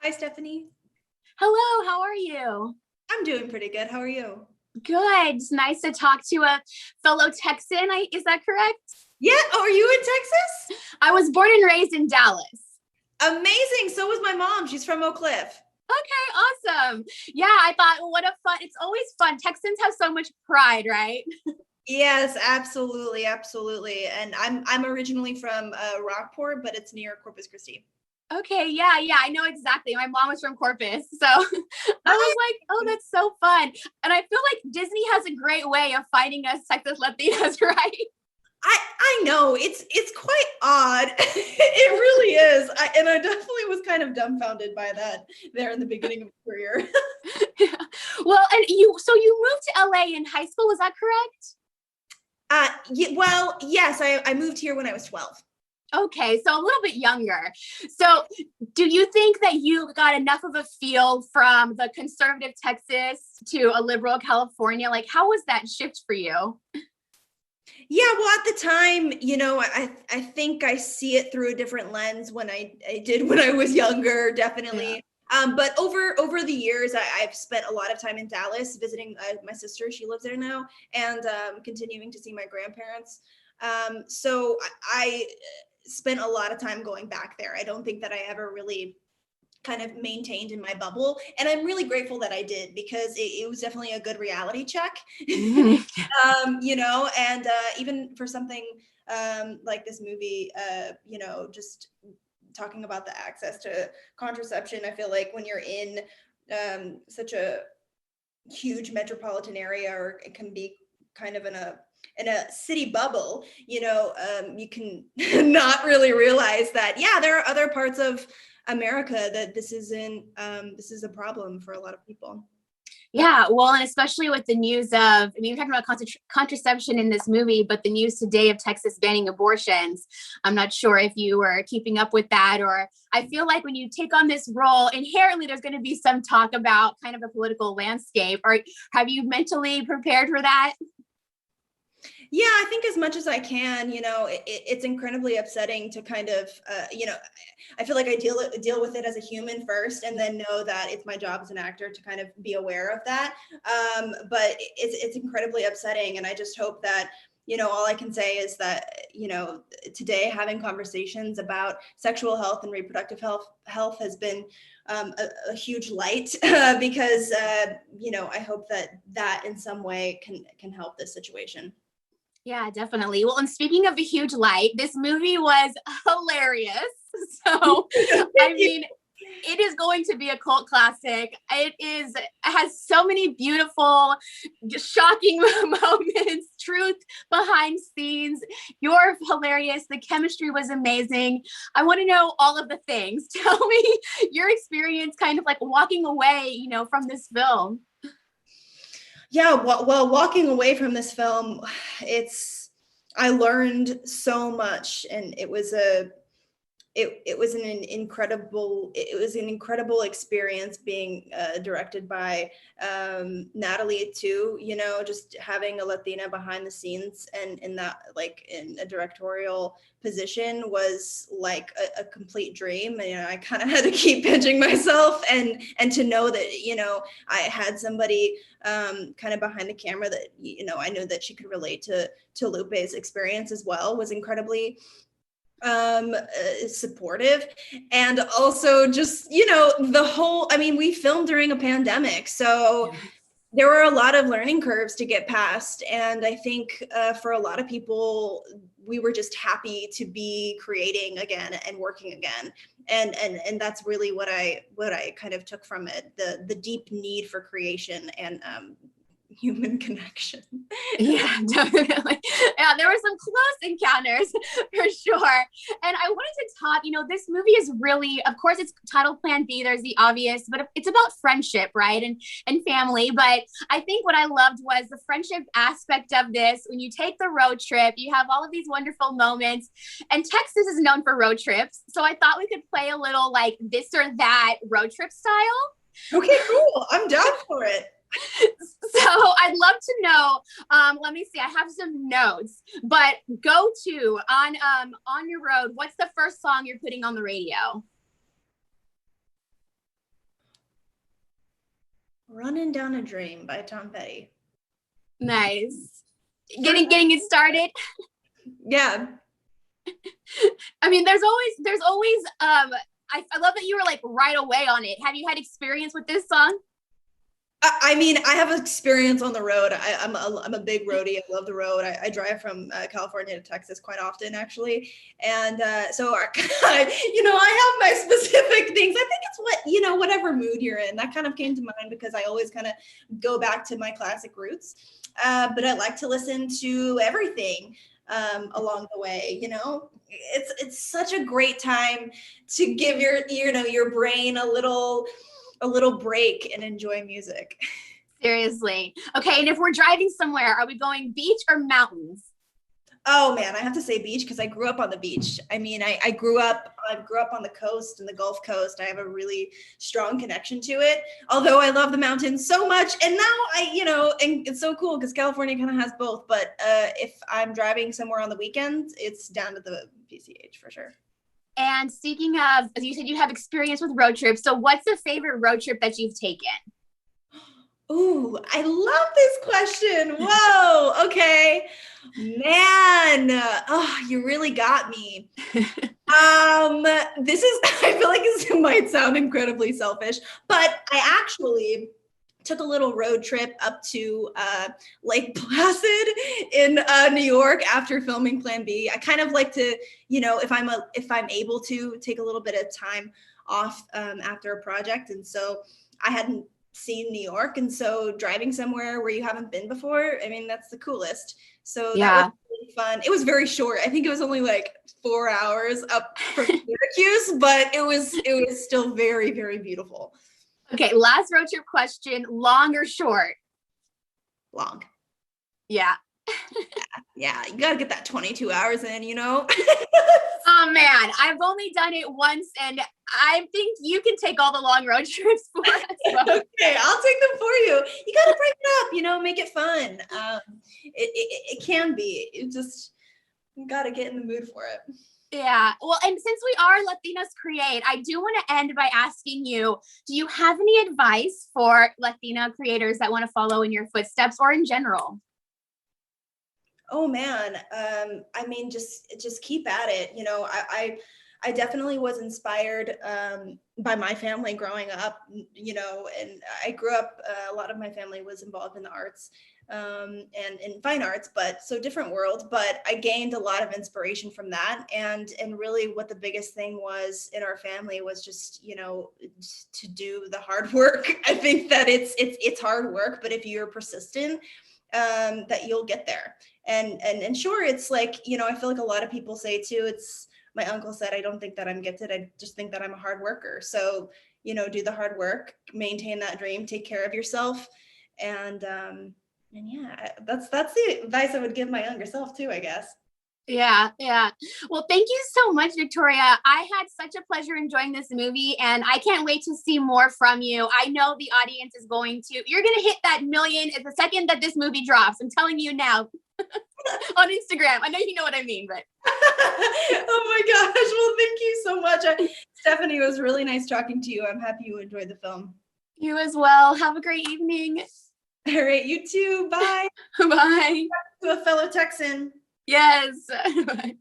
Hi, Stephanie. Hello, how are you? I'm doing pretty good. How are you? Good. It's nice to talk to a fellow Texan. Is that correct? Yeah. Oh, are you in Texas? I was born and raised in Dallas. Amazing. So was my mom. She's from Oak Cliff. Okay, awesome. Yeah, I thought, well, what a fun. It's always fun. Texans have so much pride, right? Yes, absolutely, absolutely. And I'm originally from Rockport, but it's near Corpus Christi. Okay, yeah, I know exactly. My mom was from Corpus. So I was Hi. like, oh, that's so fun. And I feel like Disney has a great way of finding us Texas Latinas, right? I know it's quite odd. It really is. And I definitely was kind of dumbfounded by that there in the beginning of my career. Yeah. Well, and you moved to LA in high school, is that correct? Well, yes, I moved here when I was 12. Okay, so a little bit younger. So, do you think that you got enough of a feel from the conservative Texas to a liberal California? Like, how was that shift for you? Yeah, well, at the time, I think I see it through a different lens when I did when I was younger, Yeah. definitely. But over the years, I've spent a lot of time in Dallas visiting my sister. She lives there now, and continuing to see my grandparents. So I spent a lot of time going back there. I don't think that I ever really kind of maintained in my bubble. And I'm really grateful that I did because it was definitely a good reality check, Mhm. and even for something like this movie, just talking about the access to contraception, I feel like when you're in such a huge metropolitan area, or it can be kind of in a city bubble, you can not really realize that, yeah, there are other parts of America that this is a problem for a lot of people. Yeah, well, and especially with the news of, I mean, you're talking about contraception in this movie, but the news today of Texas banning abortions. I'm not sure if you were keeping up with that, or I feel like when you take on this role, inherently there's going to be some talk about kind of a political landscape. Or have you mentally prepared for that? Yeah, I think as much as I can. It's incredibly upsetting to kind of, I feel like I deal with it as a human first, and then know that it's my job as an actor to kind of be aware of that. But it's incredibly upsetting, and I just hope that, all I can say is that, today having conversations about sexual health and reproductive health has been a huge light, because I hope that in some way can help this situation. Yeah, definitely. Well, and speaking of a huge light, this movie was hilarious. So, I mean, it is going to be a cult classic. It has so many beautiful, shocking moments, truth behind scenes. You're hilarious. The chemistry was amazing. I want to know all of the things. Tell me your experience kind of like walking away, from this film. Yeah, well, walking away from this film, it's I learned so much, and it was an incredible experience being directed by Natalie too. Just having a Latina behind the scenes and in that, like, in a directorial position, was like a complete dream. And I kind of had to keep pinching myself, and to know that, I had somebody kind of behind the camera that, I know that she could relate to Lupe's experience as well, was incredibly supportive. And also, just, the whole, I mean, we filmed during a pandemic, so Yeah. there were a lot of learning curves to get past. And I think for a lot of people, we were just happy to be creating again and working again. And that's really what I kind of took from it, the deep need for creation and human connection. Yeah, definitely. Yeah, there were some close encounters for sure. And I wanted to talk, this movie is really, of course, it's titled Plan B, there's the obvious, but it's about friendship, right? And family. But I think what I loved was the friendship aspect of this. When you take the road trip, you have all of these wonderful moments. And Texas is known for road trips. So I thought we could play a little like this or that road trip style. Okay, cool. I'm down for it. So I'd love to know. Let me see. I have some notes, but go to on your road. What's the first song you're putting on the radio? Running Down a Dream by Tom Petty. Nice. Getting it started. Yeah. I mean, there's always I love that you were like right away on it. Have you had experience with this song? I mean, I have experience on the road. I'm a big roadie. I love the road. I drive from California to Texas quite often, actually. And so, I have my specific things. I think it's whatever mood you're in. That kind of came to mind because I always kind of go back to my classic roots. But I like to listen to everything along the way. It's such a great time to give your brain a little break and enjoy music. Seriously. Okay, and if we're driving somewhere, are we going beach or mountains? Oh man, I have to say beach because I grew up on the beach. I mean, I grew up on the coast and the Gulf Coast. I have a really strong connection to it. Although I love the mountains so much, and now and it's so cool because California kind of has both. But if I'm driving somewhere on the weekends, it's down to the PCH for sure. And speaking of, as you said, you have experience with road trips. So what's the favorite road trip that you've taken? Ooh, I love this question. Whoa. Okay. Man. Oh, you really got me. I feel like this might sound incredibly selfish, but I actually took a little road trip up to Lake Placid in New York after filming Plan B. I kind of like to, if I'm able to take a little bit of time off after a project. And so I hadn't seen New York. And so driving somewhere where you haven't been before, I mean, that's the coolest. So that was really fun. It was very short. I think it was only like 4 hours up from Syracuse, but it was still very, very beautiful. Okay, last road trip question, long or short? Long. Yeah. Yeah, you gotta get that 22 hours in, Oh man, I've only done it once and I think you can take all the long road trips for us. Okay, I'll take them for you. You gotta break it up, make it fun. It can be. You gotta get in the mood for it. Yeah. Well, and since we are Latinas Create, I do want to end by asking you, do you have any advice for Latina creators that want to follow in your footsteps or in general? Oh man. I mean, just keep at it. I definitely was inspired by my family growing up, and I grew up, a lot of my family was involved in the arts and in fine arts, but so different world. But I gained a lot of inspiration from that. And really what the biggest thing was in our family was just, to do the hard work. I think that it's hard work, but if you're persistent, that you'll get there. And sure, it's like, I feel like a lot of people say too, my uncle said, I don't think that I'm gifted. I just think that I'm a hard worker. So, do the hard work, maintain that dream, take care of yourself. And yeah, that's the advice I would give my younger self too, I guess. Yeah. Well, thank you so much, Victoria. I had such a pleasure enjoying this movie and I can't wait to see more from you. I know the audience is you're going to hit that million at the second that this movie drops. I'm telling you now. On Instagram. I know you know what I mean, but. Oh my gosh. Well, thank you so much. Stephanie, it was really nice talking to you. I'm happy you enjoyed the film. You as well. Have a great evening. All right. You too. Bye. Bye. To a fellow Texan. Yes. Bye.